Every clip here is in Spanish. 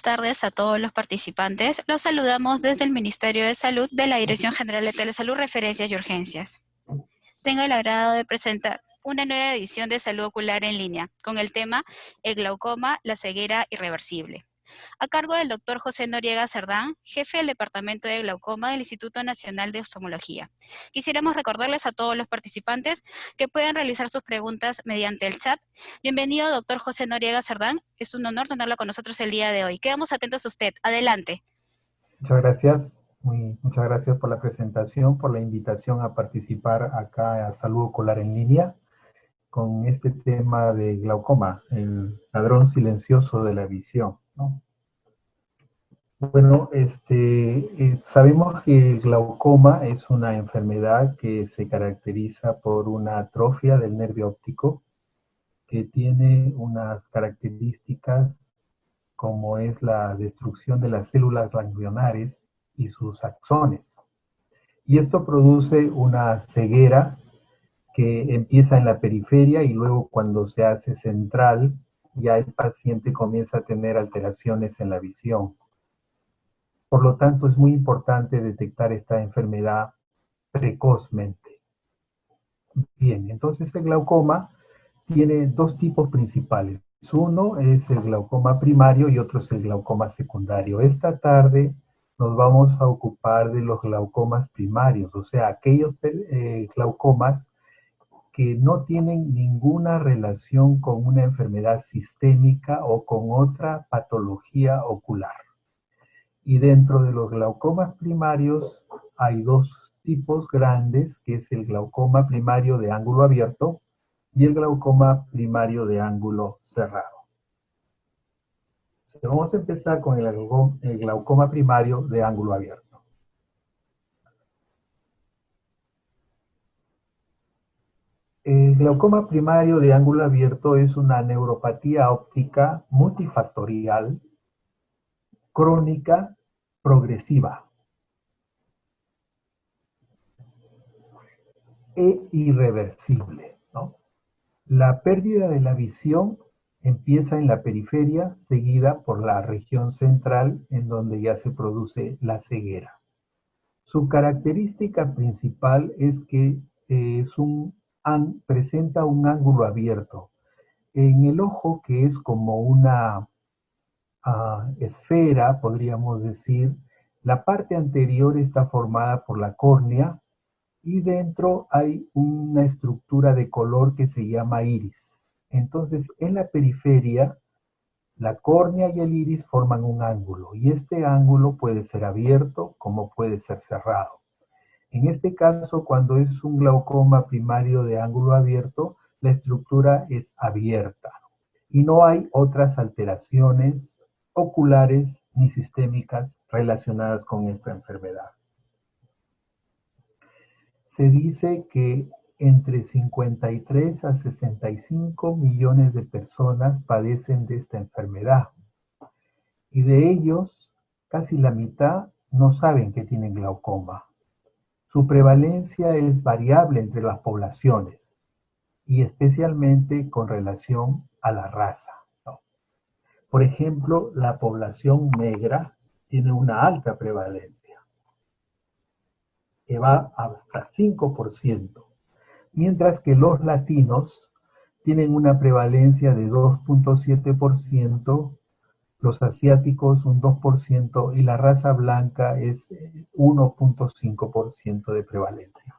tardes a todos los participantes. Los saludamos desde el Ministerio de Salud de la Dirección General de Telesalud, Referencias y Urgencias. Tengo el agrado de presentar una nueva edición de Salud Ocular en línea con el tema El glaucoma, la ceguera irreversible, a cargo del doctor José Noriega Cerdán, jefe del Departamento de Glaucoma del Instituto Nacional de Oftalmología. Quisiéramos recordarles a todos los participantes que pueden realizar sus preguntas mediante el chat. Bienvenido, doctor José Noriega Cerdán. Es un honor tenerlo con nosotros el día de hoy. Quedamos atentos a usted. Adelante. Muchas gracias. Muchas gracias por la presentación, por la invitación a participar acá a Salud Ocular en línea con este tema de glaucoma, el ladrón silencioso de la visión, ¿no? Bueno, sabemos que el glaucoma es una enfermedad que se caracteriza por una atrofia del nervio óptico que tiene unas características como es la destrucción de las células ganglionares y sus axones. Y esto produce una ceguera que empieza en la periferia y luego cuando se hace central, ya el paciente comienza a tener alteraciones en la visión. Por lo tanto, es muy importante detectar esta enfermedad precozmente. Bien, entonces el glaucoma tiene dos tipos principales. Uno es el glaucoma primario y otro es el glaucoma secundario. Esta tarde nos vamos a ocupar de los glaucomas primarios, o sea, aquellos glaucomas que no tienen ninguna relación con una enfermedad sistémica o con otra patología ocular. Y dentro de los glaucomas primarios hay dos tipos grandes, que es el glaucoma primario de ángulo abierto y el glaucoma primario de ángulo cerrado. Vamos a empezar con el glaucoma primario de ángulo abierto. El glaucoma primario de ángulo abierto es una neuropatía óptica multifactorial, crónica, progresiva e irreversible, ¿no? La pérdida de la visión empieza en la periferia, seguida por la región central, en donde ya se produce la ceguera. Su característica principal es que presenta un ángulo abierto. En el ojo, que es como una esfera, podríamos decir, la parte anterior está formada por la córnea y dentro hay una estructura de color que se llama iris. Entonces, en la periferia, la córnea y el iris forman un ángulo, y este ángulo puede ser abierto como puede ser cerrado. En este caso, cuando es un glaucoma primario de ángulo abierto, la estructura es abierta y no hay otras alteraciones oculares ni sistémicas relacionadas con esta enfermedad. Se dice que entre 53 a 65 millones de personas padecen de esta enfermedad. Y de ellos, casi la mitad no saben que tienen glaucoma. Su prevalencia es variable entre las poblaciones y especialmente con relación a la raza, ¿no? Por ejemplo, la población negra tiene una alta prevalencia, que va hasta 5%, mientras que los latinos tienen una prevalencia de 2.7%, los asiáticos un 2% y la raza blanca es 1.5% de prevalencia.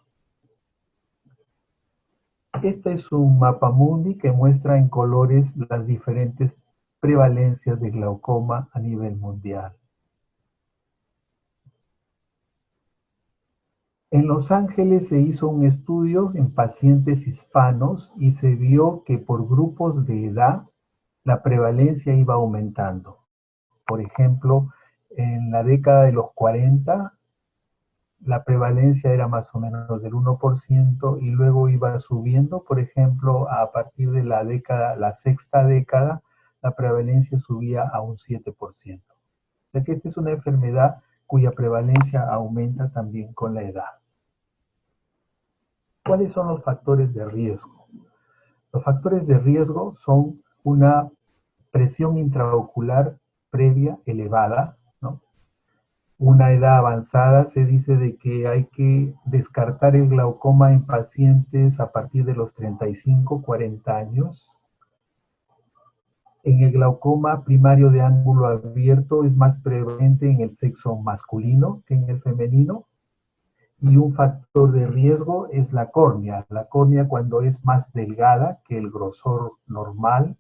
Este es un mapamundi que muestra en colores las diferentes prevalencias de glaucoma a nivel mundial. En Los Ángeles se hizo un estudio en pacientes hispanos y se vio que por grupos de edad la prevalencia iba aumentando. Por ejemplo, en la década de los 40, la prevalencia era más o menos del 1% y luego iba subiendo. Por ejemplo, a partir de la sexta década, la prevalencia subía a un 7%. O sea que esta es una enfermedad cuya prevalencia aumenta también con la edad. ¿Cuáles son los factores de riesgo? Los factores de riesgo son una presión intraocular previa elevada, ¿no? Una edad avanzada se dice de que hay que descartar el glaucoma en pacientes a partir de los 35, 40 años. En el glaucoma primario de ángulo abierto es más prevalente en el sexo masculino que en el femenino. Y un factor de riesgo es la córnea. La córnea, cuando es más delgada que el grosor normal,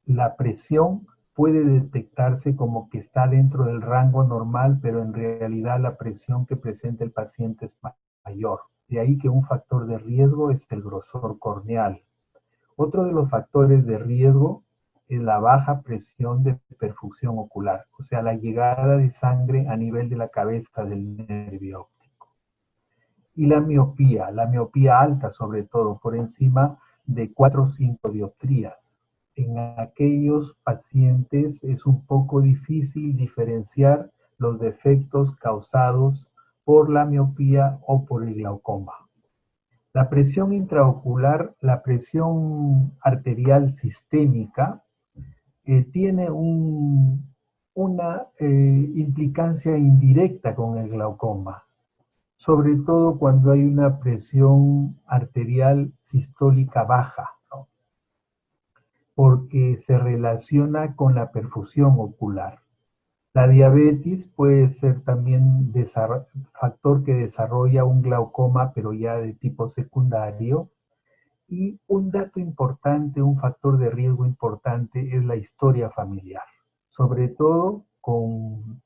la presión puede detectarse como que está dentro del rango normal, pero en realidad la presión que presenta el paciente es mayor. De ahí que un factor de riesgo es el grosor corneal. Otro de los factores de riesgo es la baja presión de perfusión ocular, o sea, la llegada de sangre a nivel de la cabeza del nervio óptico. Y la miopía alta sobre todo, por encima de 4 o 5 dioptrías. En aquellos pacientes es un poco difícil diferenciar los defectos causados por la miopía o por el glaucoma. La presión intraocular, la presión arterial sistémica, tiene una implicancia indirecta con el glaucoma, sobre todo cuando hay una presión arterial sistólica baja, ¿no? Porque se relaciona con la perfusión ocular. La diabetes puede ser también factor que desarrolla un glaucoma, pero ya de tipo secundario. Y un dato importante, un factor de riesgo importante es la historia familiar, sobre todo con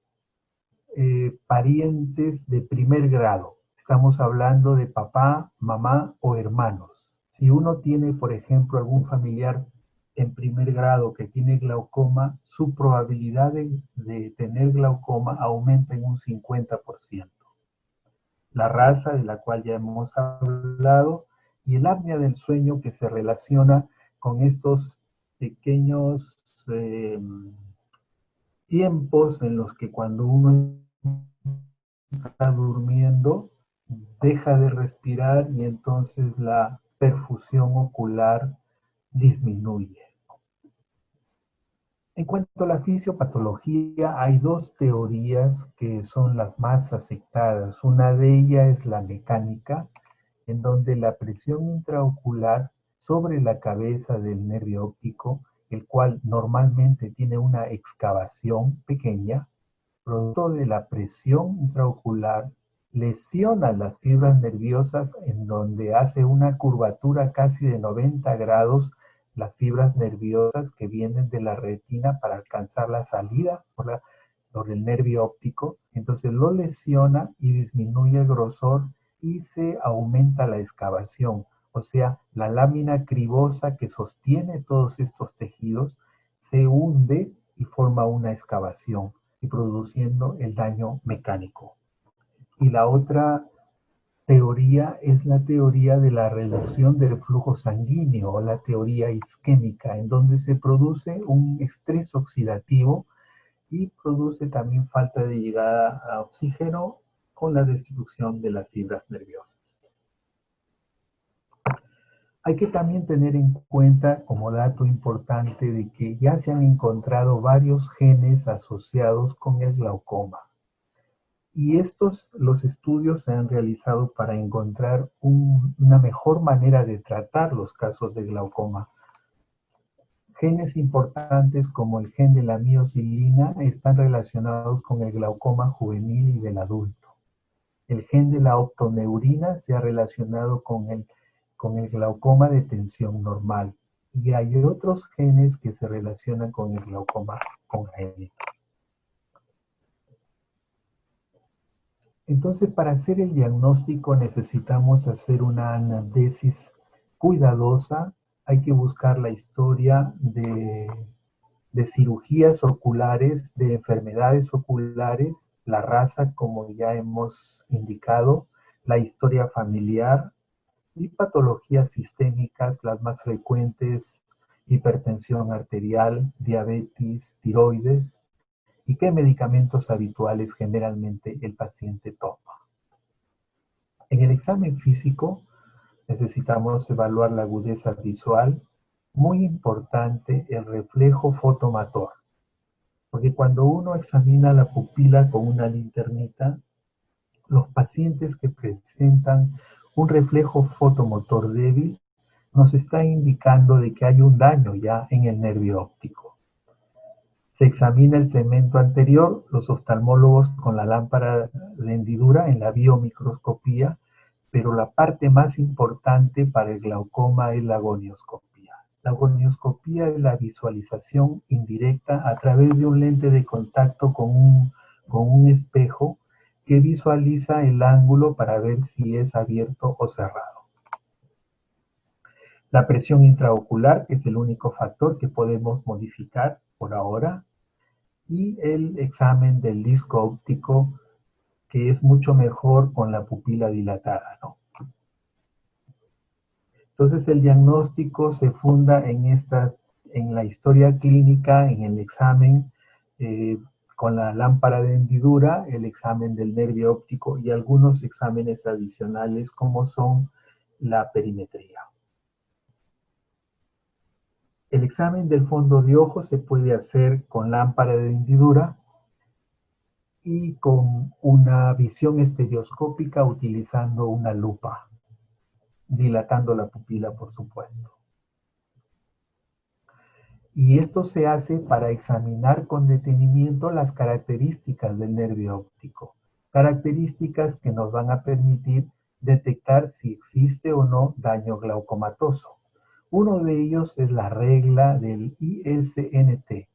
parientes de primer grado. Estamos hablando de papá, mamá o hermanos. Si uno tiene, por ejemplo, algún familiar en primer grado que tiene glaucoma, su probabilidad de tener glaucoma aumenta en un 50%. La raza, de la cual ya hemos hablado, y el apnea del sueño, que se relaciona con estos pequeños tiempos en los que cuando uno está durmiendo deja de respirar y entonces la perfusión ocular disminuye. En cuanto a la fisiopatología, hay dos teorías que son las más aceptadas. Una de ellas es la mecánica, en donde la presión intraocular sobre la cabeza del nervio óptico, el cual normalmente tiene una excavación pequeña, producto de la presión intraocular, lesiona las fibras nerviosas en donde hace una curvatura casi de 90 grados las fibras nerviosas que vienen de la retina para alcanzar la salida por el nervio óptico. Entonces lo lesiona y disminuye el grosor y se aumenta la excavación. O sea, la lámina cribosa que sostiene todos estos tejidos se hunde y forma una excavación y produciendo el daño mecánico. Y la otra teoría es la teoría de la reducción del flujo sanguíneo o la teoría isquémica, en donde se produce un estrés oxidativo y produce también falta de llegada a oxígeno con la destrucción de las fibras nerviosas. Hay que también tener en cuenta como dato importante de que ya se han encontrado varios genes asociados con el glaucoma. Y los estudios se han realizado para encontrar una mejor manera de tratar los casos de glaucoma. Genes importantes como el gen de la miocilina están relacionados con el glaucoma juvenil y del adulto. El gen de la optoneurina se ha relacionado con el glaucoma de tensión normal. Y hay otros genes que se relacionan con el glaucoma congénito. Entonces, para hacer el diagnóstico necesitamos hacer una anamnesis cuidadosa. Hay que buscar la historia de cirugías oculares, de enfermedades oculares, la raza, como ya hemos indicado, la historia familiar y patologías sistémicas, las más frecuentes, hipertensión arterial, diabetes, tiroides, y qué medicamentos habituales generalmente el paciente toma. En el examen físico necesitamos evaluar la agudeza visual, Muy importante el reflejo fotomotor, porque cuando uno examina la pupila con una linternita, los pacientes que presentan un reflejo fotomotor débil nos está indicando de que hay un daño ya en el nervio óptico. Se examina el segmento anterior, los oftalmólogos con la lámpara de hendidura en la biomicroscopía, pero la parte más importante para el glaucoma es la gonioscopía. La gonioscopía es la visualización indirecta a través de un lente de contacto con un espejo que visualiza el ángulo para ver si es abierto o cerrado. La presión intraocular, que es el único factor que podemos modificar por ahora, y el examen del disco óptico, que es mucho mejor con la pupila dilatada, ¿no? Entonces el diagnóstico se funda en la historia clínica, en el examen con la lámpara de hendidura, el examen del nervio óptico y algunos exámenes adicionales como son la perimetría. El examen del fondo de ojo se puede hacer con lámpara de hendidura y con una visión estereoscópica utilizando una lupa, dilatando la pupila, por supuesto. Y esto se hace para examinar con detenimiento las características del nervio óptico, características que nos van a permitir detectar si existe o no daño glaucomatoso. Uno de ellos es la regla del ISNT,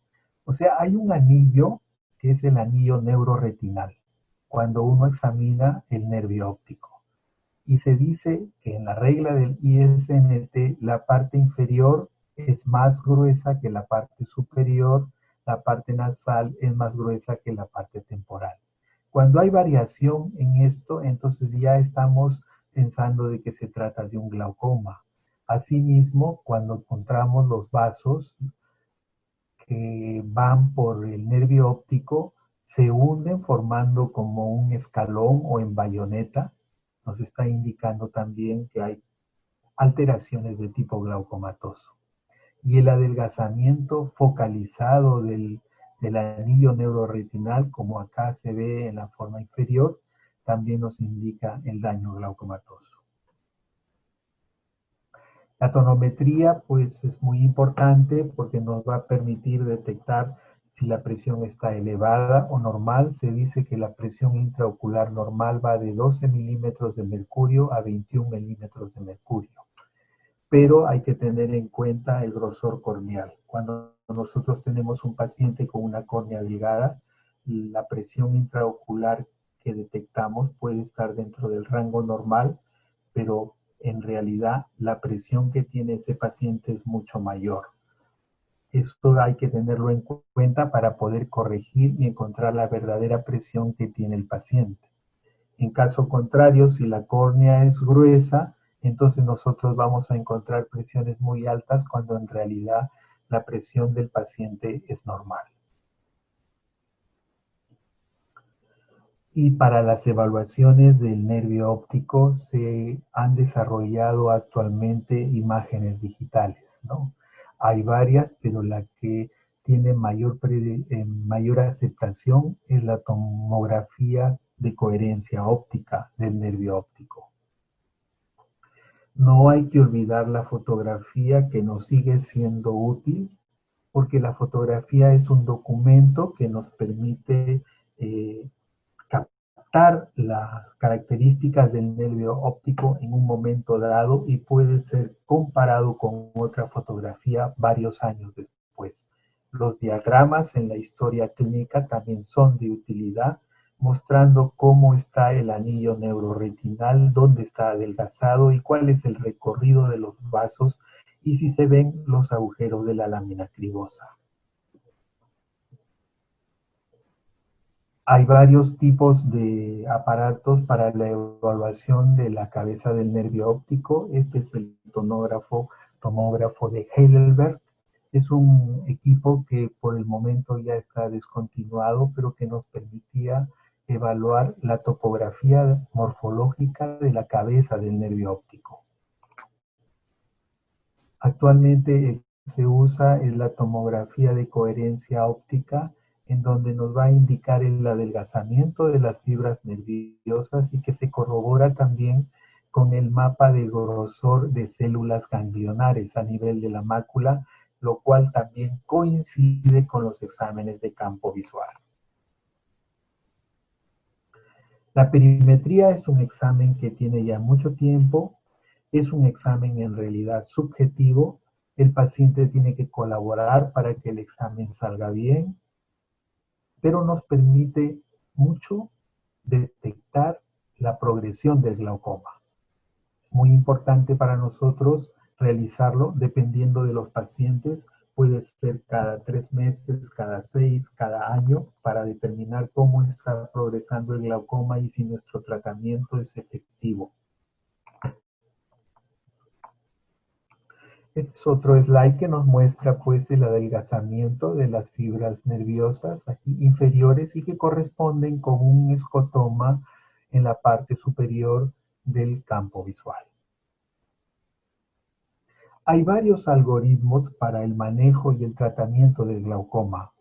o sea, hay un anillo que es el anillo neuroretinal, cuando uno examina el nervio óptico. Y se dice que en la regla del ISNT la parte inferior es más gruesa que la parte superior, la parte nasal es más gruesa que la parte temporal. Cuando hay variación en esto, entonces ya estamos pensando de que se trata de un glaucoma. Asimismo, cuando encontramos los vasos que van por el nervio óptico, se hunden formando como un escalón o en bayoneta, nos está indicando también que hay alteraciones de tipo glaucomatoso. Y el adelgazamiento focalizado del anillo neuroretinal, como acá se ve en la forma inferior, también nos indica el daño glaucomatoso. La tonometría pues es muy importante porque nos va a permitir detectar si la presión está elevada o normal. Se dice que la presión intraocular normal va de 12 milímetros de mercurio a 21 milímetros de mercurio. Pero hay que tener en cuenta el grosor corneal. Cuando nosotros tenemos un paciente con una córnea delgada, la presión intraocular que detectamos puede estar dentro del rango normal, pero en realidad la presión que tiene ese paciente es mucho mayor. Esto hay que tenerlo en cuenta para poder corregir y encontrar la verdadera presión que tiene el paciente. En caso contrario, si la córnea es gruesa, entonces nosotros vamos a encontrar presiones muy altas cuando en realidad la presión del paciente es normal. Y para las evaluaciones del nervio óptico se han desarrollado actualmente imágenes digitales, ¿no? Hay varias, pero la que tiene mayor aceptación es la tomografía de coherencia óptica del nervio óptico. No hay que olvidar la fotografía, que nos sigue siendo útil, porque la fotografía es un documento que nos permite captar las características del nervio óptico en un momento dado y puede ser comparado con otra fotografía varios años después. Los diagramas en la historia clínica también son de utilidad, mostrando cómo está el anillo neuroretinal, dónde está adelgazado y cuál es el recorrido de los vasos y si se ven los agujeros de la lámina cribosa. Hay varios tipos de aparatos para la evaluación de la cabeza del nervio óptico. Este es el tomógrafo de Heidelberg. Es un equipo que por el momento ya está descontinuado, pero que nos permitía evaluar la topografía morfológica de la cabeza del nervio óptico. Actualmente se usa es la tomografía de coherencia óptica, en donde nos va a indicar el adelgazamiento de las fibras nerviosas y que se corrobora también con el mapa de grosor de células ganglionares a nivel de la mácula, lo cual también coincide con los exámenes de campo visual. La perimetría es un examen que tiene ya mucho tiempo, es un examen en realidad subjetivo, el paciente tiene que colaborar para que el examen salga bien, pero nos permite mucho detectar la progresión del glaucoma. Es muy importante para nosotros realizarlo dependiendo de los pacientes. Puede ser cada 3 meses, cada 6, cada año, para determinar cómo está progresando el glaucoma y si nuestro tratamiento es efectivo. Este es otro slide que nos muestra pues el adelgazamiento de las fibras nerviosas aquí inferiores y que corresponden con un escotoma en la parte superior del campo visual. Hay varios algoritmos para el manejo y el tratamiento del glaucoma,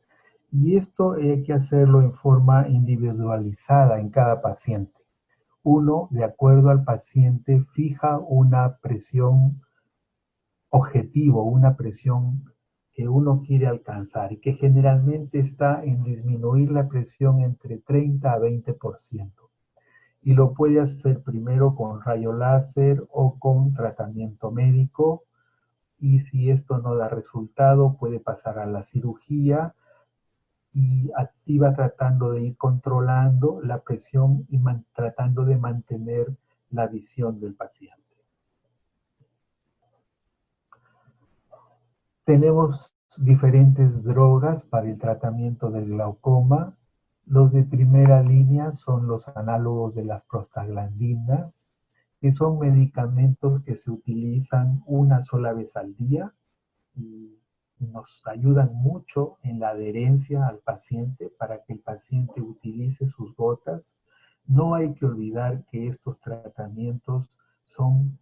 y esto hay que hacerlo en forma individualizada en cada paciente. Uno, de acuerdo al paciente, fija una presión objetivo, una presión que uno quiere alcanzar y que generalmente está en disminuir la presión entre 30 a 20%. Y lo puede hacer primero con rayo láser o con tratamiento médico. Y si esto no da resultado, puede pasar a la cirugía y así va tratando de ir controlando la presión y tratando de mantener la visión del paciente. Tenemos diferentes drogas para el tratamiento del glaucoma. Los de primera línea son los análogos de las prostaglandinas, que son medicamentos que se utilizan una sola vez al día y nos ayudan mucho en la adherencia al paciente para que el paciente utilice sus gotas. No hay que olvidar que estos tratamientos son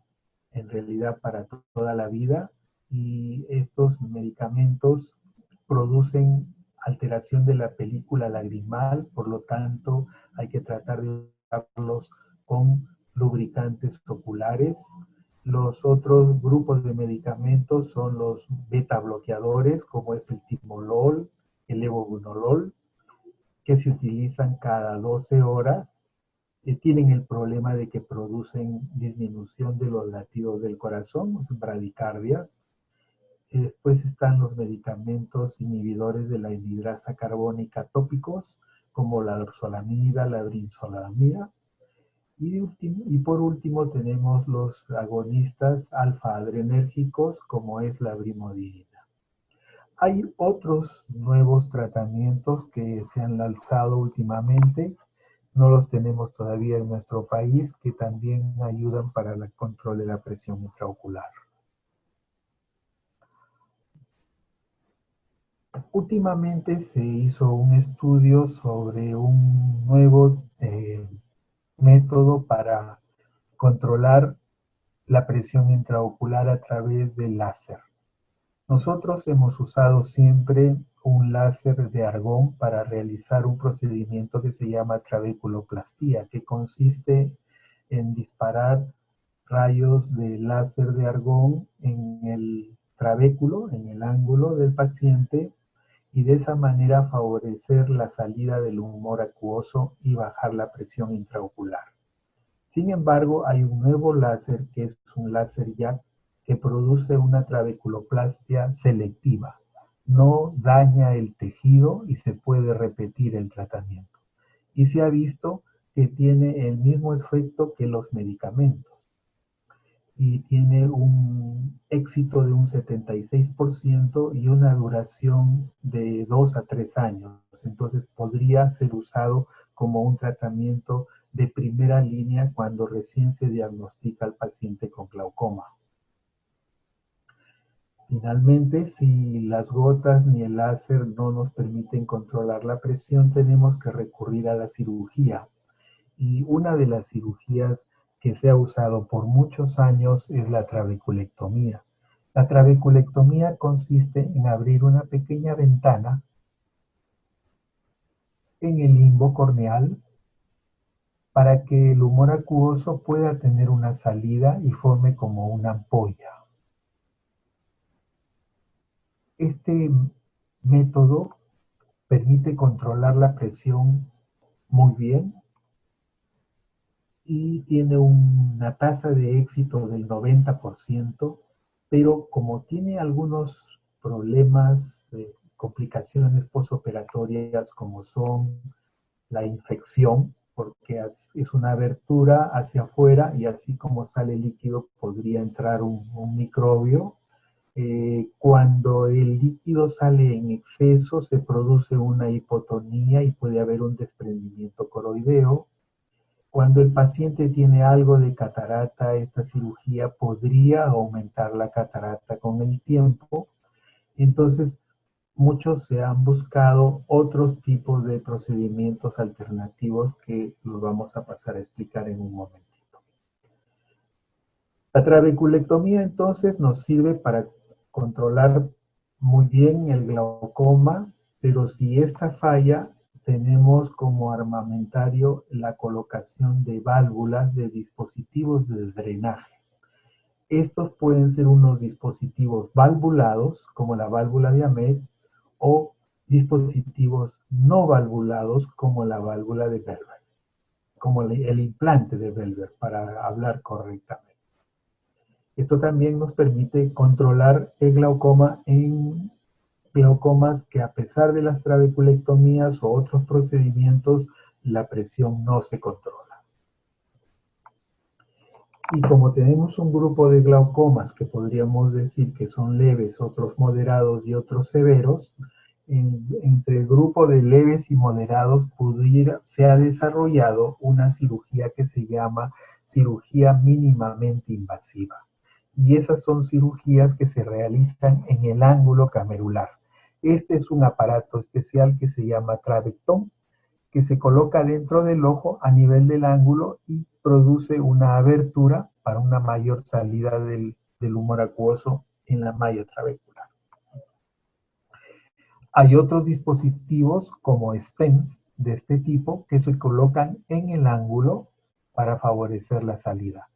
en realidad para toda la vida y estos medicamentos producen alteración de la película lagrimal, por lo tanto hay que tratar de usarlos con lubricantes oculares. Los otros grupos de medicamentos son los beta bloqueadores, como es el timolol, el levobunolol, que se utilizan cada 12 horas. Tienen el problema de que producen disminución de los latidos del corazón, bradicardias. Después están los medicamentos inhibidores de la anhidrasa carbónica tópicos, como la dorzolamida, la brinzolamida. Y por último tenemos los agonistas alfa-adrenérgicos, como es la brimodina. Hay otros nuevos tratamientos que se han lanzado últimamente, no los tenemos todavía en nuestro país, que también ayudan para el control de la presión intraocular. Últimamente se hizo un estudio sobre un nuevo método para controlar la presión intraocular a través del láser. Nosotros hemos usado siempre un láser de argón para realizar un procedimiento que se llama trabeculoplastía, que consiste en disparar rayos de láser de argón en el trabéculo, en el ángulo del paciente, y de esa manera favorecer la salida del humor acuoso y bajar la presión intraocular. Sin embargo, hay un nuevo láser que es un láser YAG que produce una trabeculoplastia selectiva. No daña el tejido y se puede repetir el tratamiento. Y se ha visto que tiene el mismo efecto que los medicamentos. Y tiene un éxito de un 76% y una duración de 2 a 3 años. Entonces podría ser usado como un tratamiento de primera línea cuando recién se diagnostica al paciente con glaucoma. Finalmente, si las gotas ni el láser no nos permiten controlar la presión, tenemos que recurrir a la cirugía. Y una de las cirugías que se ha usado por muchos años es la trabeculectomía. La trabeculectomía consiste en abrir una pequeña ventana en el limbo corneal para que el humor acuoso pueda tener una salida y forme como una ampolla. Este método permite controlar la presión muy bien y tiene una tasa de éxito del 90%, pero como tiene algunos problemas, complicaciones postoperatorias como son la infección, porque es una abertura hacia afuera y así como sale líquido podría entrar un microbio. Cuando el líquido sale en exceso se produce una hipotonía y puede haber un desprendimiento coroideo. Cuando el paciente tiene algo de catarata, esta cirugía podría aumentar la catarata con el tiempo. Entonces, muchos se han buscado otros tipos de procedimientos alternativos que los vamos a pasar a explicar en un momentito. La trabeculectomía entonces nos sirve para controlar muy bien el glaucoma, pero si esta falla, tenemos como armamentario la colocación de válvulas de dispositivos de drenaje. Estos pueden ser unos dispositivos valvulados, como la válvula de Ahmed, o dispositivos no valvulados, como la válvula de Velver, como el implante de Velver, para hablar correctamente. Esto también nos permite controlar el glaucoma en glaucomas que, a pesar de las trabeculectomías o otros procedimientos, la presión no se controla. Y como tenemos un grupo de glaucomas que podríamos decir que son leves, otros moderados y otros severos, entre el grupo de leves y moderados se ha desarrollado una cirugía que se llama cirugía mínimamente invasiva. Y esas son cirugías que se realizan en el ángulo camerular. Este es un aparato especial que se llama trabectón, que se coloca dentro del ojo a nivel del ángulo y produce una abertura para una mayor salida del humor acuoso en la malla trabecular. Hay otros dispositivos como stents de este tipo que se colocan en el ángulo para favorecer la salida.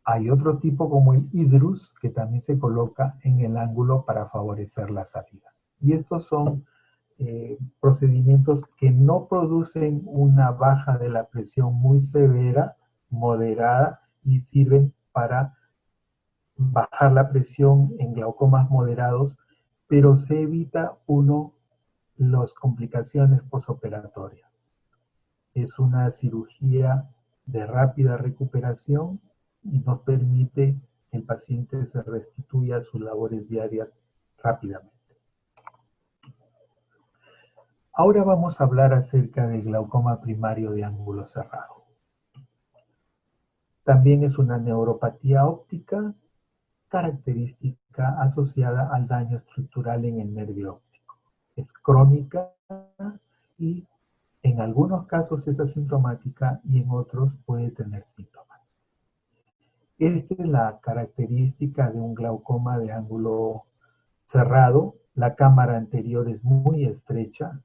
Hay otro tipo como el hidrus que también se coloca en el ángulo para favorecer la salida. Y estos son procedimientos que no producen una baja de la presión muy severa, moderada, y sirven para bajar la presión en glaucomas moderados, pero se evita las complicaciones posoperatorias. Es una cirugía de rápida recuperación y nos permite que el paciente se restituya a sus labores diarias rápidamente. Ahora vamos a hablar acerca del glaucoma primario de ángulo cerrado. También es una neuropatía óptica característica asociada al daño estructural en el nervio óptico. Es crónica y en algunos casos es asintomática y en otros puede tener síntomas. Esta es la característica de un glaucoma de ángulo cerrado. La cámara anterior es muy estrecha.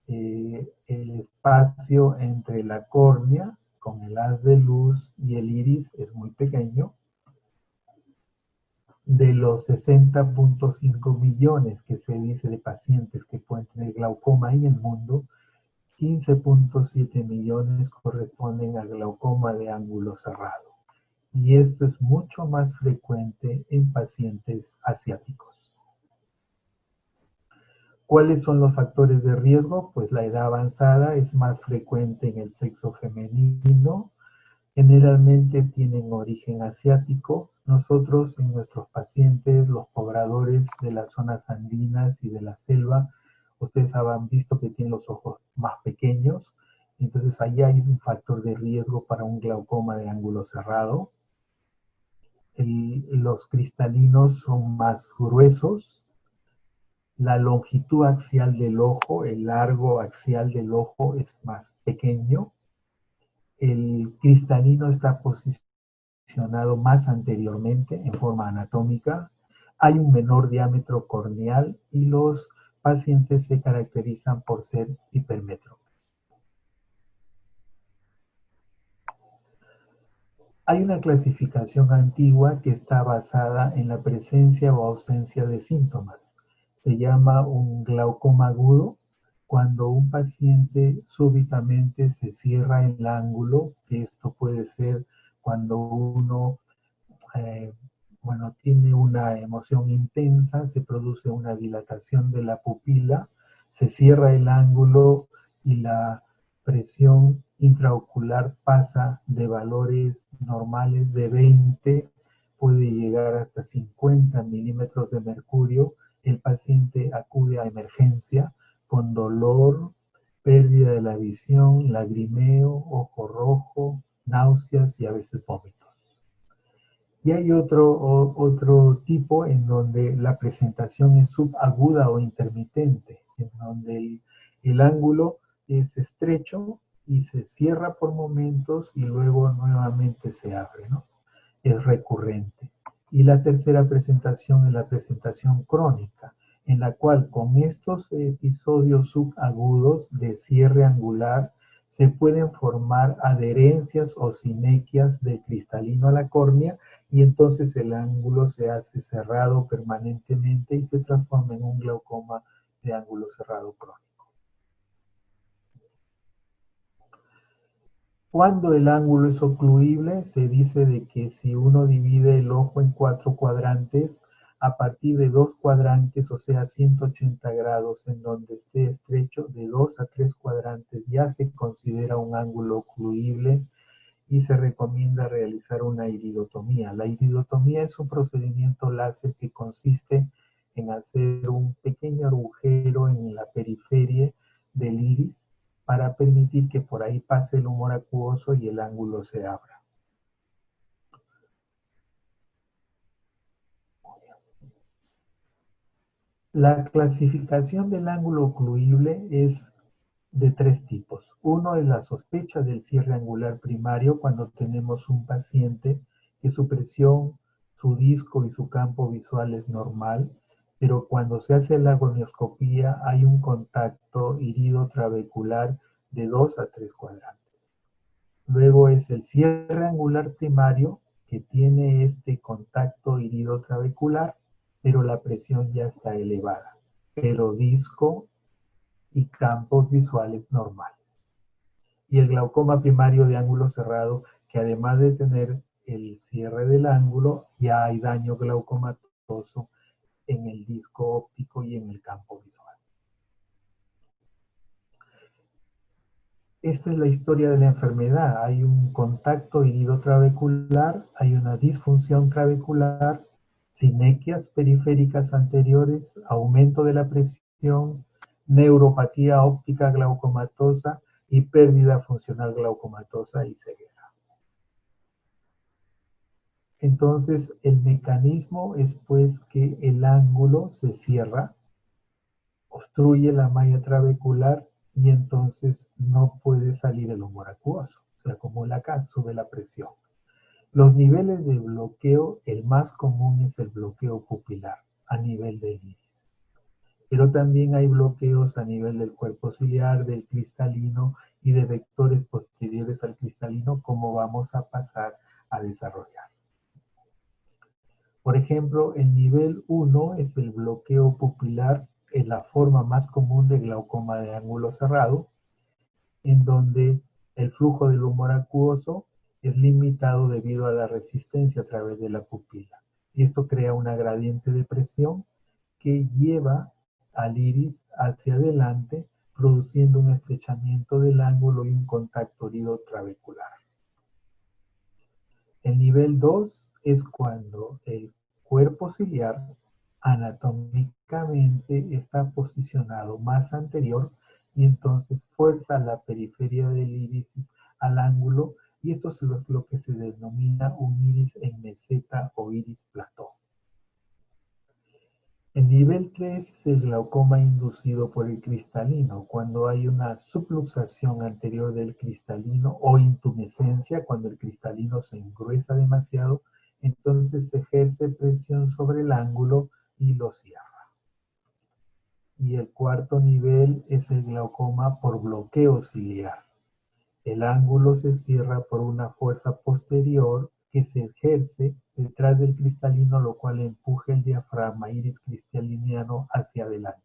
El espacio entre la córnea con el haz de luz y el iris es muy pequeño. De los 60.5 millones que se dice de pacientes que pueden tener glaucoma en el mundo, 15.7 millones corresponden al glaucoma de ángulo cerrado. Y esto es mucho más frecuente en pacientes asiáticos. ¿Cuáles son los factores de riesgo? Pues la edad avanzada es más frecuente en el sexo femenino, generalmente tienen origen asiático. Nosotros en nuestros pacientes, los pobladores de las zonas andinas y de la selva, ustedes habrán visto que tienen los ojos más pequeños, entonces allá hay un factor de riesgo para un glaucoma de ángulo cerrado. Los cristalinos son más gruesos. La longitud axial del ojo, el largo axial del ojo es más pequeño. El cristalino está posicionado posicionado más anteriormente en forma anatómica, hay un menor diámetro corneal y los pacientes se caracterizan por ser hipermétropes. Hay una clasificación antigua que está basada en la presencia o ausencia de síntomas. Se llama un glaucoma agudo cuando un paciente súbitamente se cierra el ángulo, que esto puede ser cuando uno eh, tiene una emoción intensa, se produce una dilatación de la pupila, se cierra el ángulo y la presión intraocular pasa de valores normales de 20, puede llegar hasta 50 milímetros de mercurio. El paciente acude a emergencia con dolor, pérdida de la visión, lagrimeo, ojo rojo, náuseas y a veces vómitos. Y hay otro tipo en donde la presentación es subaguda o intermitente, en donde el ángulo es estrecho y se cierra por momentos y luego nuevamente se abre, ¿no? Es recurrente. Y la tercera presentación es la presentación crónica, en la cual con estos episodios subagudos de cierre angular se pueden formar adherencias o sinequias del cristalino a la córnea y entonces el ángulo se hace cerrado permanentemente y se transforma en un glaucoma de ángulo cerrado crónico. Cuando el ángulo es ocluible, se dice de que si uno divide el ojo en 4 cuadrantes, a partir de 2 cuadrantes, o sea, 180 grados, en donde esté estrecho, de 2 a 3 cuadrantes, ya se considera un ángulo ocluible y se recomienda realizar una iridotomía. La iridotomía es un procedimiento láser que consiste en hacer un pequeño agujero en la periferia del iris para permitir que por ahí pase el humor acuoso y el ángulo se abra. La clasificación del ángulo ocluible es de 3 tipos. Uno es la sospecha del cierre angular primario cuando tenemos un paciente que su presión, su disco y su campo visual es normal, pero cuando se hace la gonioscopía hay un contacto irido-trabecular de 2 a 3 cuadrantes. Luego es el cierre angular primario que tiene este contacto irido-trabecular, pero la presión ya está elevada, pero disco y campos visuales normales. Y el glaucoma primario de ángulo cerrado, que además de tener el cierre del ángulo, ya hay daño glaucomatoso en el disco óptico y en el campo visual. Esta es la historia de la enfermedad. Hay un contacto irido-trabecular, hay una disfunción trabecular, sinequias periféricas anteriores, aumento de la presión, neuropatía óptica glaucomatosa y pérdida funcional glaucomatosa y ceguera. Entonces, el mecanismo es pues que el ángulo se cierra, obstruye la malla trabecular y entonces no puede salir el humor acuoso. Se acumula acá, sube la presión. Los niveles de bloqueo, el más común es el bloqueo pupilar a nivel del iris. Pero también hay bloqueos a nivel del cuerpo ciliar, del cristalino y de vectores posteriores al cristalino, como vamos a pasar a desarrollar. Por ejemplo, el nivel 1 es el bloqueo pupilar, es la forma más común de glaucoma de ángulo cerrado, en donde el flujo del humor acuoso es limitado debido a la resistencia a través de la pupila. Y esto crea una gradiente de presión que lleva al iris hacia adelante, produciendo un estrechamiento del ángulo y un contacto irido-trabecular. El nivel 2 es cuando el cuerpo ciliar anatómicamente está posicionado más anterior y entonces fuerza la periferia del iris al ángulo y esto es lo que se denomina un iris en meseta o iris plató. El nivel 3 es el glaucoma inducido por el cristalino, cuando hay una subluxación anterior del cristalino o intumescencia, cuando el cristalino se engruesa demasiado, entonces se ejerce presión sobre el ángulo y lo cierra. Y el cuarto nivel es el glaucoma por bloqueo ciliar. El ángulo se cierra por una fuerza posterior que se ejerce detrás del cristalino, lo cual empuja el diafragma iris cristaliniano hacia adelante.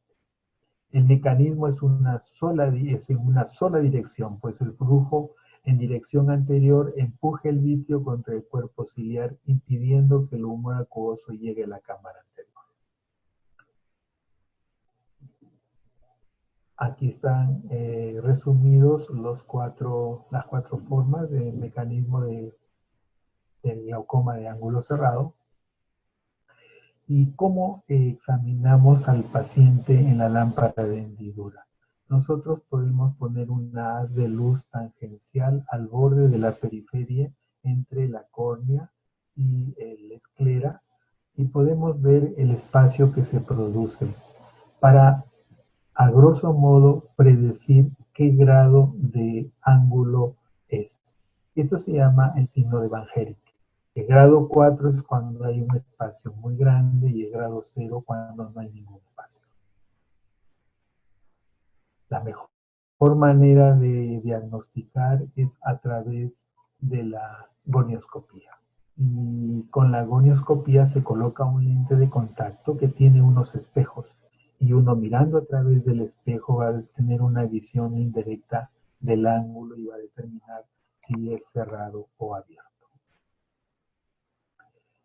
El mecanismo es en una sola dirección, pues el flujo en dirección anterior empuja el vitrio contra el cuerpo ciliar, impidiendo que el humor acuoso llegue a la cámara anterior. Aquí están resumidos las cuatro formas del mecanismo del glaucoma de ángulo cerrado y cómo examinamos al paciente en la lámpara de hendidura. Nosotros podemos poner una haz de luz tangencial al borde de la periferia entre la córnea y el esclera y podemos ver el espacio que se produce para, a grosso modo, predecir qué grado de ángulo es. Esto se llama el signo de Van Herk. El grado 4 es cuando hay un espacio muy grande y el grado 0 cuando no hay ningún espacio. La mejor manera de diagnosticar es a través de la gonioscopía. Y con la gonioscopía se coloca un lente de contacto que tiene unos espejos y uno mirando a través del espejo va a tener una visión indirecta del ángulo y va a determinar si es cerrado o abierto.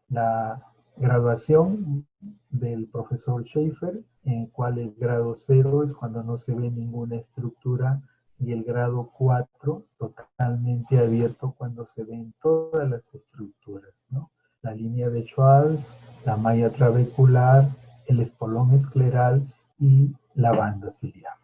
La graduación del profesor Schaefer, en cual el grado 0 es cuando no se ve ninguna estructura y el grado 4 totalmente abierto cuando se ven todas las estructuras, ¿no? La línea de Schwartz, la malla trabecular, el espolón escleral y la banda ciliar.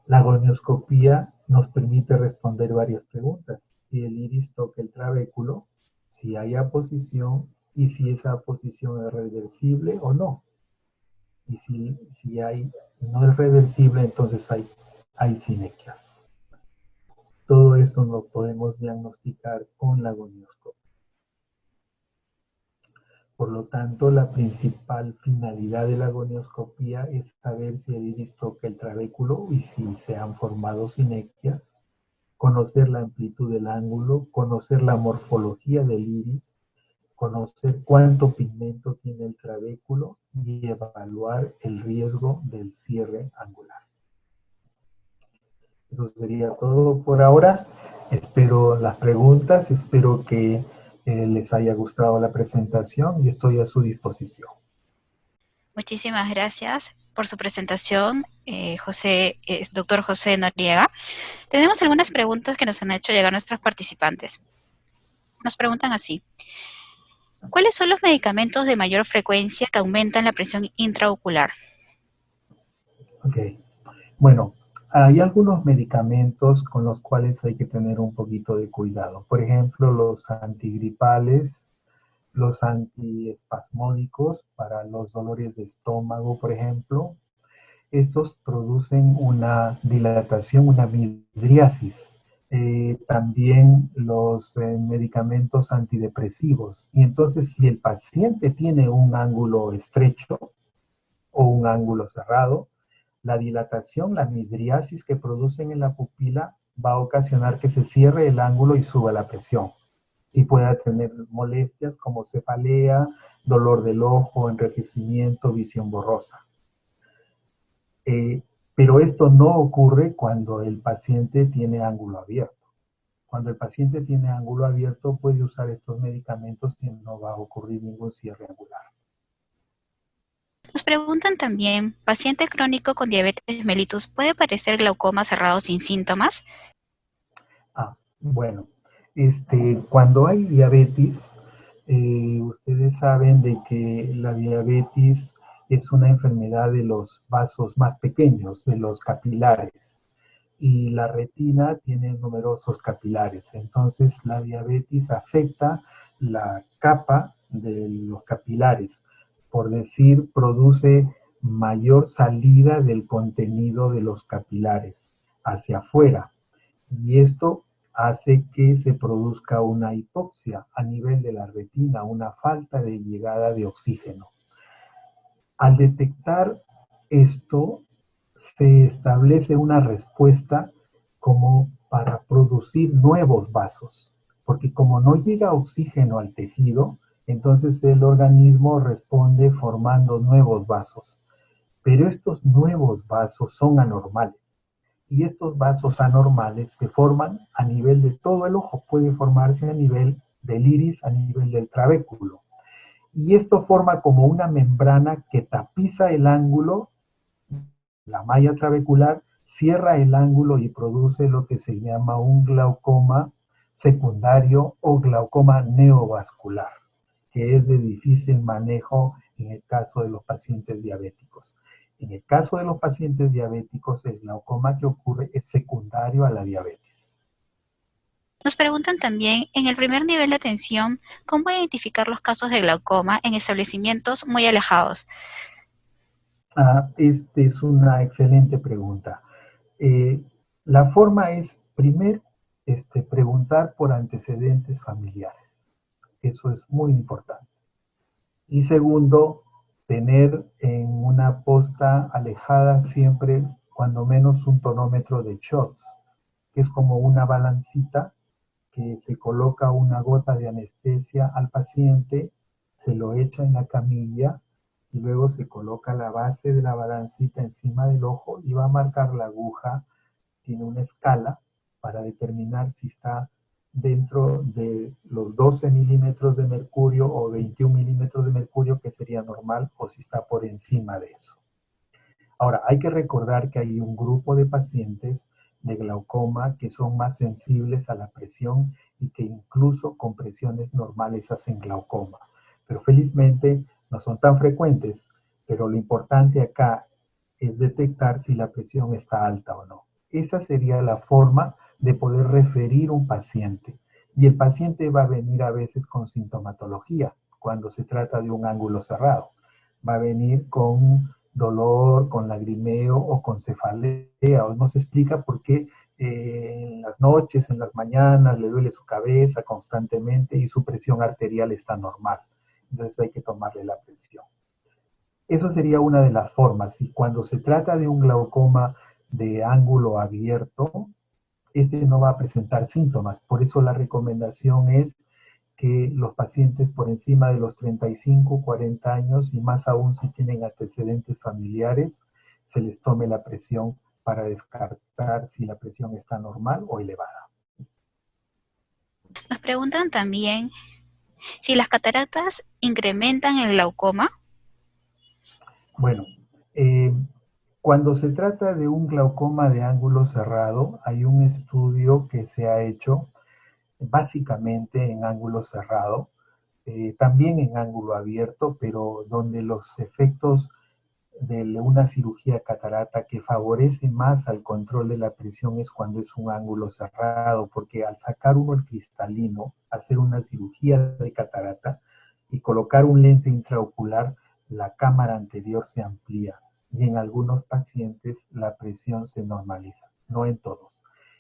La gonioscopía nos permite responder varias preguntas. Si el iris toca el trabéculo, si hay aposición y si esa aposición es reversible o no. Y si no es reversible, entonces hay sinequias. Todo esto lo podemos diagnosticar con la gonioscopia. Por lo tanto, la principal finalidad de la gonioscopía es saber si el iris toca el trabéculo y si se han formado sinequias, conocer la amplitud del ángulo, conocer la morfología del iris, conocer cuánto pigmento tiene el trabéculo y evaluar el riesgo del cierre angular. Eso sería todo por ahora. Espero las preguntas, espero que les haya gustado la presentación y estoy a su disposición. Muchísimas gracias por su presentación, doctor José Noriega. Tenemos algunas preguntas que nos han hecho llegar nuestros participantes. Nos preguntan así: ¿cuáles son los medicamentos de mayor frecuencia que aumentan la presión intraocular? Ok, bueno, hay algunos medicamentos con los cuales hay que tener un poquito de cuidado. Por ejemplo, los antigripales, los antiespasmódicos para los dolores de estómago, por ejemplo. Estos producen una dilatación, una midriasis. También los medicamentos antidepresivos. Y entonces, si el paciente tiene un ángulo estrecho o un ángulo cerrado, la dilatación, la midriasis que producen en la pupila va a ocasionar que se cierre el ángulo y suba la presión. Y pueda tener molestias como cefalea, dolor del ojo, enrojecimiento, visión borrosa. Pero esto no ocurre cuando el paciente tiene ángulo abierto. Cuando el paciente tiene ángulo abierto puede usar estos medicamentos y no va a ocurrir ningún cierre angular. Nos preguntan también: ¿paciente crónico con diabetes mellitus puede padecer glaucoma cerrado sin síntomas? Bueno, cuando hay diabetes, ustedes saben de que la diabetes es una enfermedad de los vasos más pequeños, de los capilares. Y la retina tiene numerosos capilares. Entonces, la diabetes afecta la capa de los capilares. por decir, produce mayor salida del contenido de los capilares hacia afuera. Y esto hace que se produzca una hipoxia a nivel de la retina, una falta de llegada de oxígeno. Al detectar esto, se establece una respuesta como para producir nuevos vasos, porque como no llega oxígeno al tejido, entonces el organismo responde formando nuevos vasos. Pero estos nuevos vasos son anormales. Y estos vasos anormales se forman a nivel de todo el ojo, puede formarse a nivel del iris, a nivel del trabéculo. Y esto forma como una membrana que tapiza el ángulo, la malla trabecular, cierra el ángulo y produce lo que se llama un glaucoma secundario o glaucoma neovascular, que es de difícil manejo en el caso de los pacientes diabéticos. En el caso de los pacientes diabéticos, el glaucoma que ocurre es secundario a la diabetes. Nos preguntan también, en el primer nivel de atención, ¿cómo identificar los casos de glaucoma en establecimientos muy alejados? Esta es una excelente pregunta. La forma es, primero, preguntar por antecedentes familiares. Eso es muy importante. Y segundo, tener en una posta alejada siempre, cuando menos, un tonómetro de shots, que es como una balancita que se coloca una gota de anestesia al paciente, se lo echa en la camilla y luego se coloca la base de la balancita encima del ojo y va a marcar la aguja. Tiene una escala para determinar si está dentro de los 12 milímetros de mercurio o 21 milímetros de mercurio, que sería normal, o si está por encima de eso. Ahora, hay que recordar que hay un grupo de pacientes de glaucoma que son más sensibles a la presión y que incluso con presiones normales hacen glaucoma. Pero felizmente no son tan frecuentes, pero lo importante acá es detectar si la presión está alta o no. Esa sería la forma de poder referir un paciente. Y el paciente va a venir a veces con sintomatología cuando se trata de un ángulo cerrado. Va a venir con dolor, con lagrimeo o con cefalea, o nos explica por qué en las noches, en las mañanas le duele su cabeza constantemente y su presión arterial está normal. Entonces hay que tomarle la presión. Eso sería una de las formas. Y cuando se trata de un glaucoma de ángulo abierto, este no va a presentar síntomas. Por eso la recomendación es que los pacientes por encima de los 35, 40 años, y más aún si tienen antecedentes familiares, se les tome la presión para descartar si la presión está normal o elevada. Nos preguntan también si las cataratas incrementan el glaucoma. Bueno, eh, cuando se trata de un glaucoma de ángulo cerrado, hay un estudio que se ha hecho básicamente en ángulo cerrado, también en ángulo abierto, pero donde los efectos de una cirugía catarata que favorece más al control de la presión es cuando es un ángulo cerrado, porque al sacar uno el cristalino, hacer una cirugía de catarata y colocar un lente intraocular, la cámara anterior se amplía y en algunos pacientes la presión se normaliza, no en todos.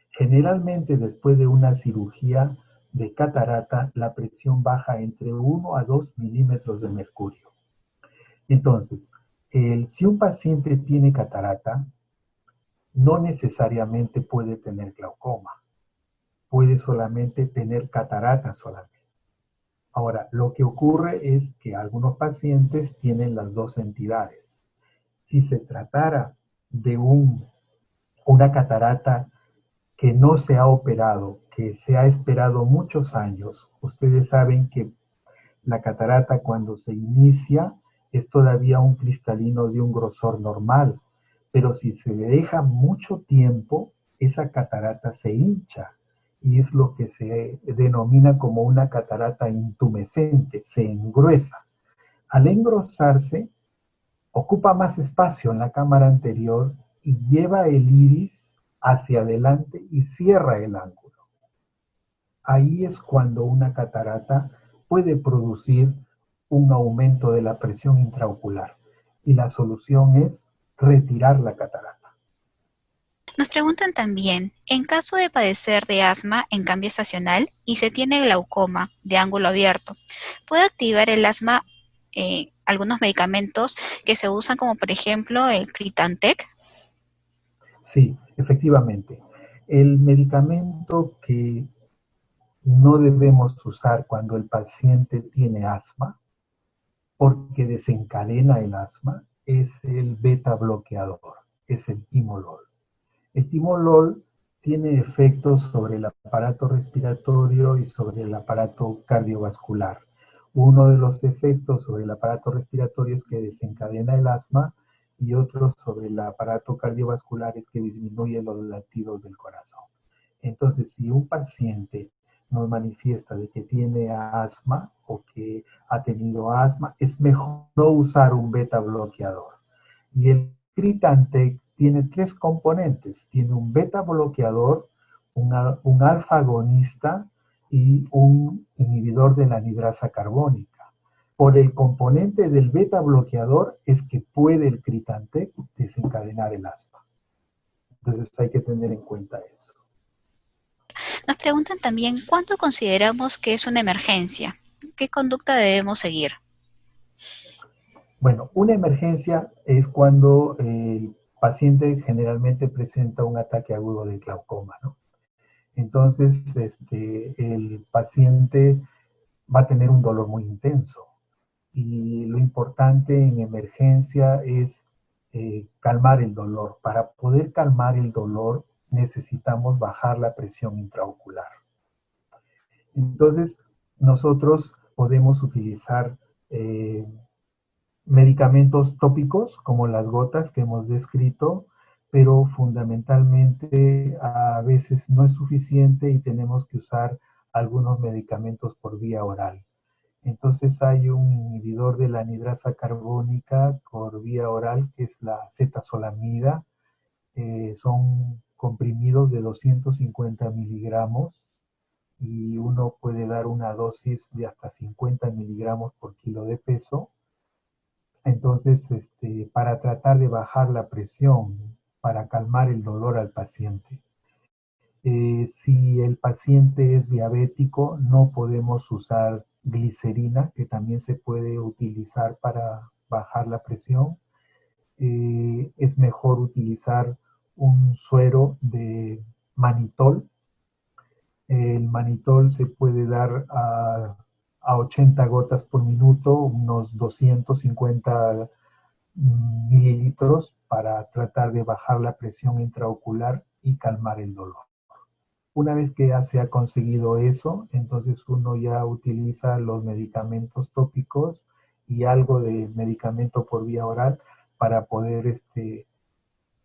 Generalmente después de una cirugía de catarata, la presión baja entre 1 a 2 milímetros de mercurio. Entonces, si un paciente tiene catarata, no necesariamente puede tener glaucoma, puede solamente tener catarata solamente. Ahora, lo que ocurre es que algunos pacientes tienen las dos entidades. Si se tratara de una catarata que no se ha operado, que se ha esperado muchos años, ustedes saben que la catarata cuando se inicia es todavía un cristalino de un grosor normal, pero si se deja mucho tiempo, esa catarata se hincha y es lo que se denomina como una catarata intumescente, se engruesa. Al engrosarse, ocupa más espacio en la cámara anterior y lleva el iris hacia adelante y cierra el ángulo. Ahí es cuando una catarata puede producir un aumento de la presión intraocular. Y la solución es retirar la catarata. Nos preguntan también, en caso de padecer de asma en cambio estacional y se tiene glaucoma de ángulo abierto, ¿puede activar el asma algunos medicamentos que se usan como por ejemplo el Critantec? Sí, efectivamente. El medicamento que no debemos usar cuando el paciente tiene asma, porque desencadena el asma, es el beta bloqueador, es el timolol. El timolol tiene efectos sobre el aparato respiratorio y sobre el aparato cardiovascular. Uno de los efectos sobre el aparato respiratorio es que desencadena el asma y otro sobre el aparato cardiovascular es que disminuye los latidos del corazón. Entonces, si un paciente nos manifiesta de que tiene asma o que ha tenido asma, es mejor no usar un beta bloqueador. Y el Critantec tiene tres componentes. Tiene un beta bloqueador, un alfa agonista y un inhibidor de la anhidrasa carbónica. Por el componente del beta bloqueador es que puede el Critantec desencadenar el asma. Entonces hay que tener en cuenta eso. Nos preguntan también, ¿cuándo consideramos que es una emergencia? ¿Qué conducta debemos seguir? Bueno, una emergencia es cuando el paciente generalmente presenta un ataque agudo de glaucoma, ¿no? Entonces, el paciente va a tener un dolor muy intenso. Y lo importante en emergencia es calmar el dolor. Para poder calmar el dolor necesitamos bajar la presión intraocular. Entonces, nosotros podemos utilizar medicamentos tópicos como las gotas que hemos descrito, pero fundamentalmente a veces no es suficiente y tenemos que usar algunos medicamentos por vía oral. Entonces hay un inhibidor de la anhidrasa carbónica por vía oral que es la cetazolamida. Son comprimidos de 250 miligramos y uno puede dar una dosis de hasta 50 miligramos por kilo de peso. Entonces, para tratar de bajar la presión, para calmar el dolor al paciente. Si el paciente es diabético, no podemos usar glicerina, que también se puede utilizar para bajar la presión. Es mejor utilizar un suero de manitol. El manitol se puede dar a 80 gotas por minuto, unos 250 mililitros para tratar de bajar la presión intraocular y calmar el dolor. Una vez que ya se ha conseguido eso, entonces uno ya utiliza los medicamentos tópicos y algo de medicamento por vía oral para poder,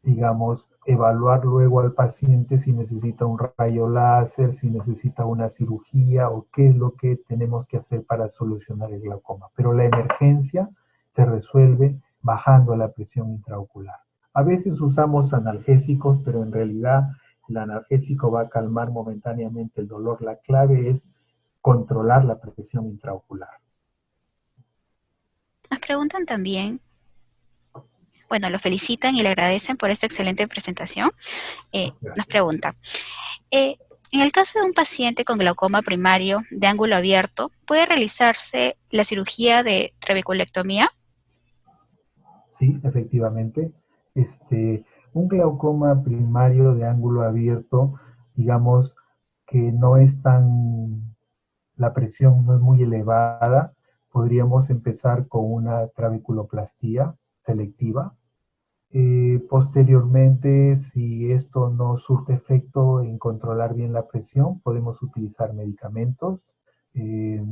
digamos, evaluar luego al paciente si necesita un rayo láser, si necesita una cirugía o qué es lo que tenemos que hacer para solucionar el glaucoma. Pero la emergencia se resuelve bajando la presión intraocular. A veces usamos analgésicos, pero en realidad el analgésico va a calmar momentáneamente el dolor. La clave es controlar la presión intraocular. Nos preguntan también, bueno, lo felicitan y le agradecen por esta excelente presentación. Nos pregunta, en el caso de un paciente con glaucoma primario de ángulo abierto, ¿puede realizarse la cirugía de trabeculectomía? Sí, efectivamente. Un glaucoma primario de ángulo abierto, digamos que no es tan, la presión no es muy elevada, podríamos empezar con una trabeculoplastía selectiva. Posteriormente, si esto no surte efecto en controlar bien la presión, podemos utilizar medicamentos eh,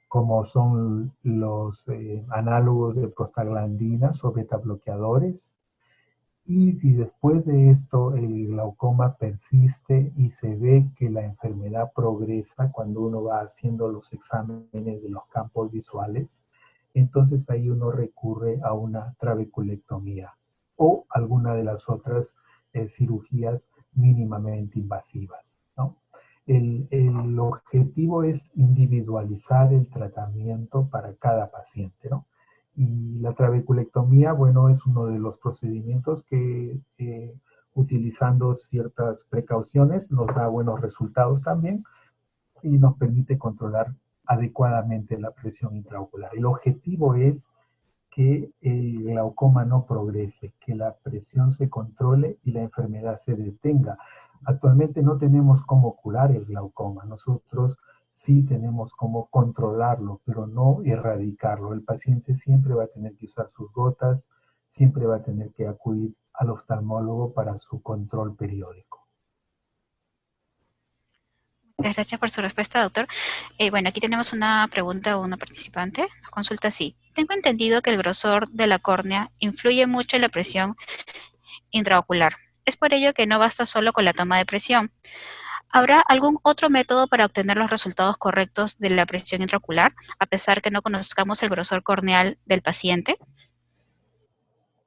como son los análogos de prostaglandinas o beta bloqueadores. Y si después de esto el glaucoma persiste y se ve que la enfermedad progresa cuando uno va haciendo los exámenes de los campos visuales, entonces ahí uno recurre a una trabeculectomía o alguna de las otras cirugías mínimamente invasivas, ¿no? El objetivo es individualizar el tratamiento para cada paciente, ¿no? Y la trabeculectomía, bueno, es uno de los procedimientos que utilizando ciertas precauciones nos da buenos resultados también y nos permite controlar adecuadamente la presión intraocular. El objetivo es que el glaucoma no progrese, que la presión se controle y la enfermedad se detenga. Actualmente no tenemos cómo curar el glaucoma. Nosotros sí tenemos cómo controlarlo, pero no erradicarlo. El paciente siempre va a tener que usar sus gotas, siempre va a tener que acudir al oftalmólogo para su control periódico. Muchas gracias por su respuesta, doctor. Bueno, aquí tenemos una pregunta o una participante. Nos consulta así. Tengo entendido que el grosor de la córnea influye mucho en la presión intraocular. Es por ello que no basta solo con la toma de presión. ¿Habrá algún otro método para obtener los resultados correctos de la presión intraocular, a pesar que no conozcamos el grosor corneal del paciente?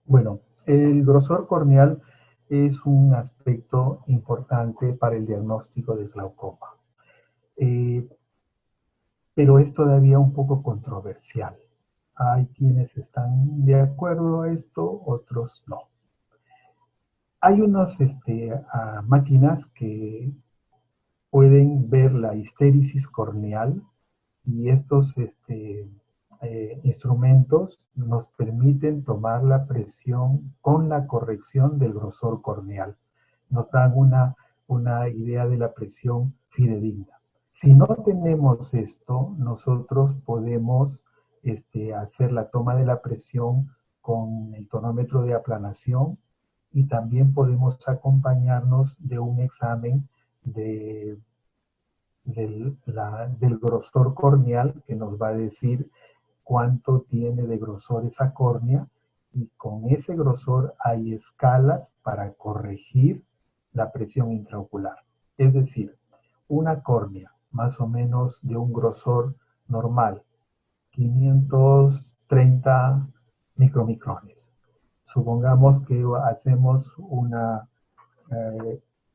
Bueno, el grosor corneal es un aspecto importante para el diagnóstico del glaucoma. Pero es todavía un poco controversial. Hay quienes están de acuerdo a esto, otros no. Hay unas máquinas que pueden ver la histéresis corneal y estos instrumentos nos permiten tomar la presión con la corrección del grosor corneal. Nos dan una idea de la presión fidedigna. Si no tenemos esto, nosotros podemos hacer la toma de la presión con el tonómetro de aplanación y también podemos acompañarnos de un examen del grosor corneal que nos va a decir cuánto tiene de grosor esa córnea y con ese grosor hay escalas para corregir la presión intraocular. Es decir, una córnea más o menos de un grosor normal, 530 micromicrones. Supongamos que hacemos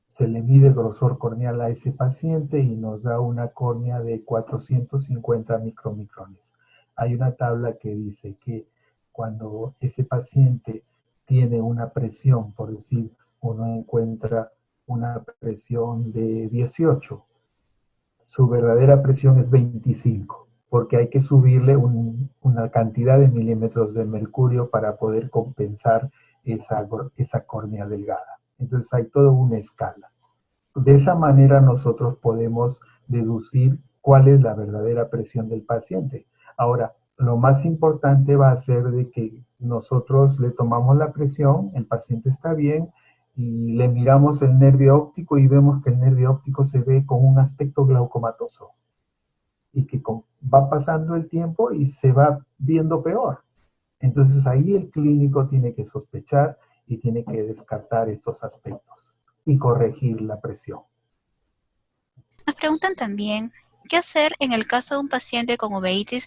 se le mide el grosor corneal a ese paciente y nos da una córnea de 450 micromicrones. Hay una tabla que dice que cuando ese paciente tiene una presión, por decir, uno encuentra una presión de 18, su verdadera presión es 25, porque hay que subirle una cantidad de milímetros de mercurio para poder compensar esa córnea delgada. Entonces hay toda una escala. De esa manera nosotros podemos deducir cuál es la verdadera presión del paciente. Ahora, lo más importante va a ser de que nosotros le tomamos la presión, el paciente está bien, y le miramos el nervio óptico y vemos que el nervio óptico se ve con un aspecto glaucomatoso y que va pasando el tiempo y se va viendo peor. Entonces ahí el clínico tiene que sospechar y tiene que descartar estos aspectos y corregir la presión. Nos preguntan también, ¿qué hacer en el caso de un paciente con uveitis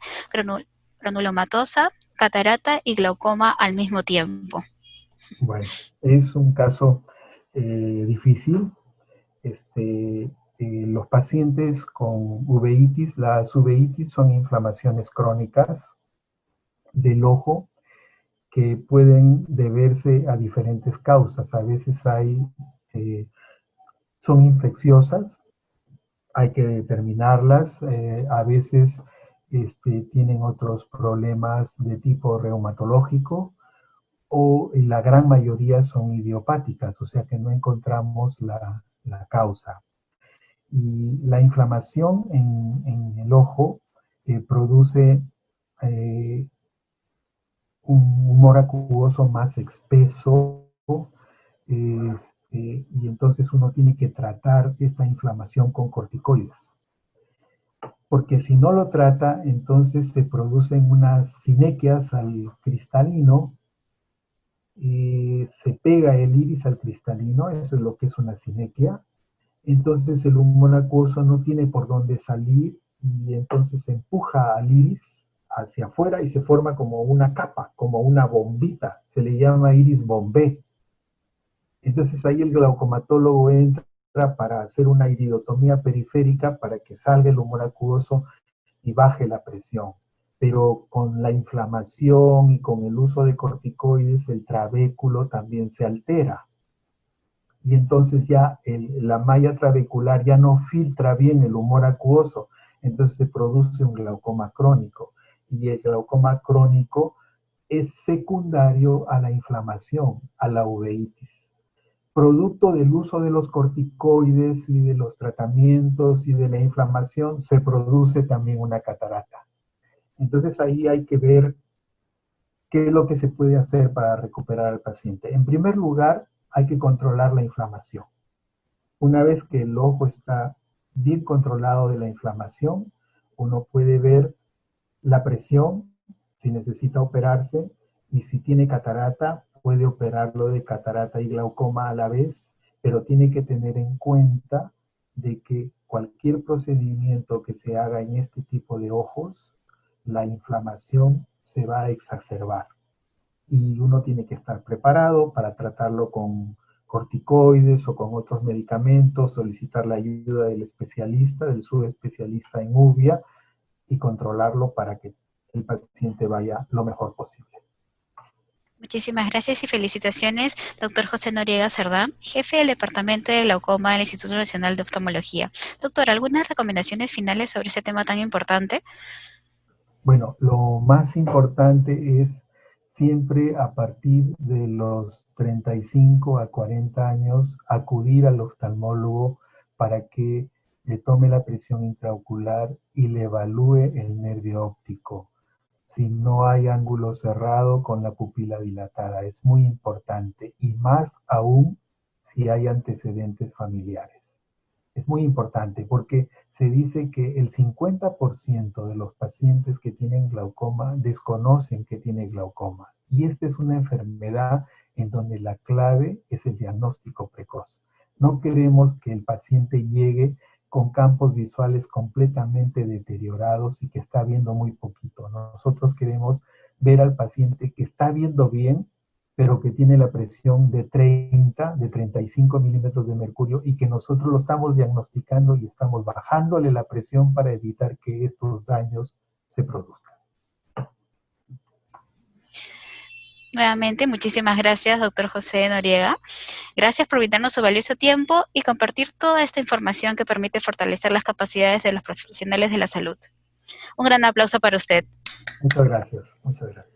granulomatosa, catarata y glaucoma al mismo tiempo? Bueno, es un caso difícil. Los pacientes con uveitis, las uveitis son inflamaciones crónicas del ojo que pueden deberse a diferentes causas. A veces son infecciosas, hay que determinarlas. A veces tienen otros problemas de tipo reumatológico, o la gran mayoría son idiopáticas, o sea que no encontramos la causa. Y la inflamación en el ojo produce un humor acuoso más espeso, y entonces uno tiene que tratar esta inflamación con corticoides. Porque si no lo trata, entonces se producen unas sinequias al cristalino, se pega el iris al cristalino, eso es lo que es una sinequia. Entonces el humor acuoso no tiene por dónde salir y entonces se empuja al iris hacia afuera y se forma como una capa, como una bombita. Se le llama iris bombé. Entonces ahí el glaucomatólogo entra para hacer una iridotomía periférica para que salga el humor acuoso y baje la presión. Pero con la inflamación y con el uso de corticoides, el trabéculo también se altera. Y entonces ya la malla trabecular ya no filtra bien el humor acuoso, entonces se produce un glaucoma crónico. Y el glaucoma crónico es secundario a la inflamación, a la uveitis. Producto del uso de los corticoides y de los tratamientos y de la inflamación, se produce también una catarata. Entonces ahí hay que ver qué es lo que se puede hacer para recuperar al paciente. En primer lugar, hay que controlar la inflamación. Una vez que el ojo está bien controlado de la inflamación, uno puede ver la presión, si necesita operarse, y si tiene catarata, puede operarlo de catarata y glaucoma a la vez, pero tiene que tener en cuenta de que cualquier procedimiento que se haga en este tipo de ojos, la inflamación se va a exacerbar. Y uno tiene que estar preparado para tratarlo con corticoides o con otros medicamentos, solicitar la ayuda del especialista, del subespecialista en uvea, y controlarlo para que el paciente vaya lo mejor posible. Muchísimas gracias y felicitaciones, doctor José Noriega Cerdán, jefe del Departamento de Glaucoma del Instituto Nacional de Oftalmología. Doctor, ¿algunas recomendaciones finales sobre este tema tan importante? Bueno, lo más importante es siempre a partir de los 35 a 40 años acudir al oftalmólogo para que le tome la presión intraocular y le evalúe el nervio óptico. Si no hay ángulo cerrado con la pupila dilatada, es muy importante, y más aún si hay antecedentes familiares. Es muy importante porque se dice que el 50% de los pacientes que tienen glaucoma desconocen que tienen glaucoma. Y esta es una enfermedad en donde la clave es el diagnóstico precoz. No queremos que el paciente llegue con campos visuales completamente deteriorados y que está viendo muy poquito. Nosotros queremos ver al paciente que está viendo bien, pero que tiene la presión de 30, de 35 milímetros de mercurio, y que nosotros lo estamos diagnosticando y estamos bajándole la presión para evitar que estos daños se produzcan. Nuevamente, muchísimas gracias, doctor José Noriega. Gracias por brindarnos su valioso tiempo y compartir toda esta información que permite fortalecer las capacidades de los profesionales de la salud. Un gran aplauso para usted. Muchas gracias, muchas gracias.